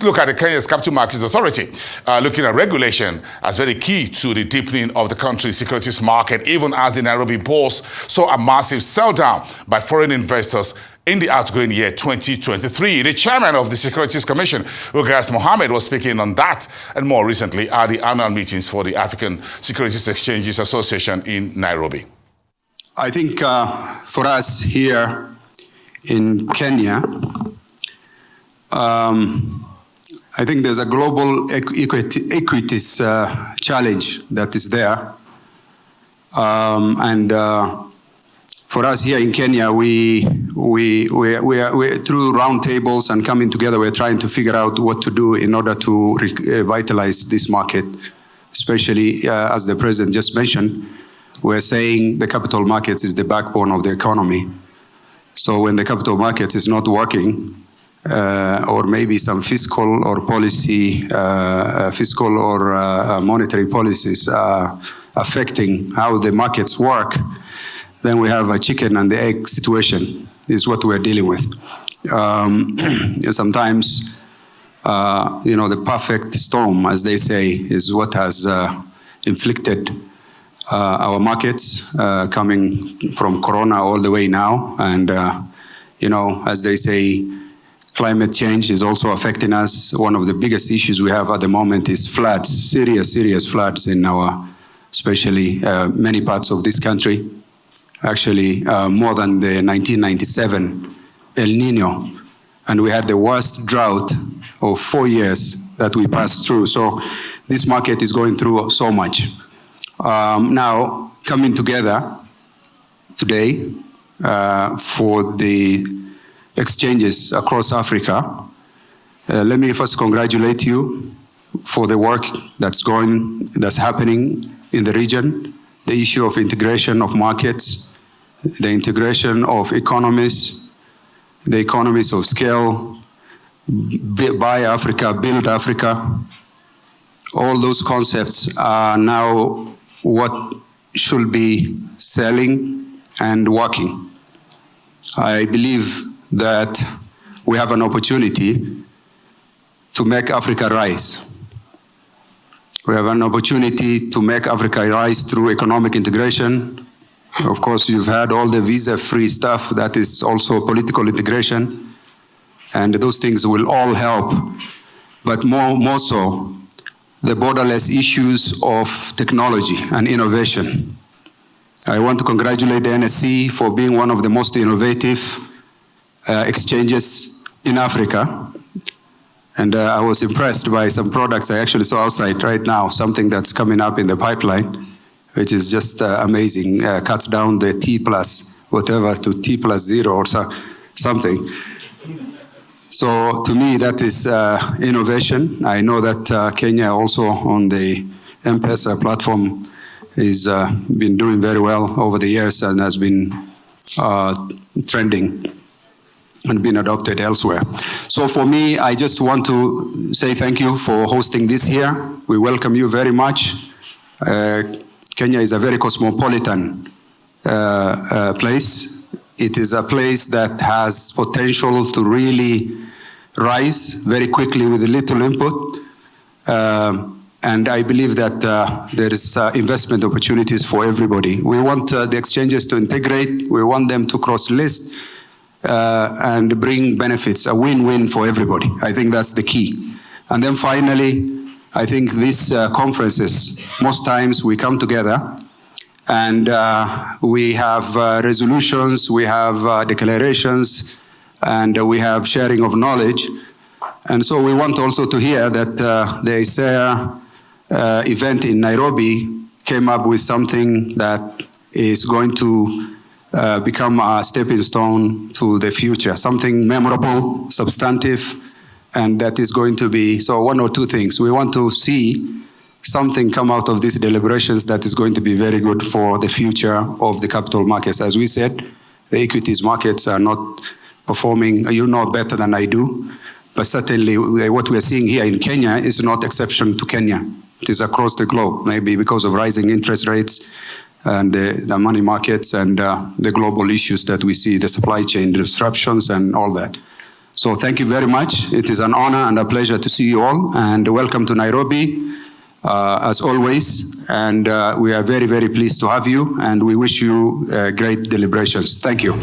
look at the Kenya's Capital Markets Authority, looking at regulation as very key to the deepening of the country's securities market, even as the Nairobi Bourse saw a massive sell-down by foreign investors in the outgoing year 2023. The chairman of the Securities Commission, Ugas Mohammed, was speaking on that and more recently at the annual meetings for the African Securities Exchanges Association in Nairobi. I think for us here in Kenya, I think there's a global equities challenge that is there. For us here in Kenya, we through roundtables and coming together, we're trying to figure out what to do in order to revitalize this market, especially as the president just mentioned. We're saying the capital markets is the backbone of the economy. So when the capital market is not working, or maybe some fiscal or monetary policies are affecting how the markets work, then we have a chicken and the egg situation is what we're dealing with. Sometimes, the perfect storm, as they say, is what has inflicted our markets, coming from Corona all the way now. And, as they say, climate change is also affecting us. One of the biggest issues we have at the moment is floods, serious floods in especially many parts of this country. Actually, more than the 1997 El Nino. And we had the worst drought of 4 years that we passed through. So this market is going through so much. Now, coming together today for the exchanges across Africa, let me first congratulate you for the work that's happening in the region, the issue of integration of markets, the integration of economies, the economies of scale, buy Africa, build Africa. All those concepts are now what should be selling and working. I believe that we have an opportunity to make Africa rise. We have an opportunity to make Africa rise through economic integration. Of course, you've had all the visa-free stuff. That is also political integration. And those things will all help. But more so, the borderless issues of technology and innovation. I want to congratulate the NSC for being one of the most innovative exchanges in Africa. And I was impressed by some products I actually saw outside right now, something that's coming up in the pipeline, which is just amazing. Cuts down the T plus whatever to T plus 0 or something. So to me, that is innovation. I know that Kenya also on the M-Pesa platform is been doing very well over the years and has been trending and been adopted elsewhere. So for me, I just want to say thank you for hosting this here. We welcome you very much. Kenya is a very cosmopolitan place. It is a place that has potential to really rise very quickly with a little input. And I believe that there is investment opportunities for everybody. We want the exchanges to integrate. We want them to cross-list and bring benefits, a win-win for everybody. I think that's the key. And then finally, I think these conferences, most times we come together and we have resolutions, we have declarations, and we have sharing of knowledge. And so we want also to hear that the ISEA event in Nairobi came up with something that is going to become a stepping stone to the future, something memorable, substantive, and that is going to be, so one or two things. We want to see something come out of these deliberations that is going to be very good for the future of the capital markets. As we said, the equities markets are not performing, you know better than I do, but certainly what we are seeing here in Kenya is not exception to Kenya. It is across the globe, maybe because of rising interest rates and the money markets and the global issues that we see, the supply chain disruptions and all that. So thank you very much. It is an honor and a pleasure to see you all, and welcome to Nairobi, as always. And we are very, very pleased to have you, and we wish you great deliberations. Thank you.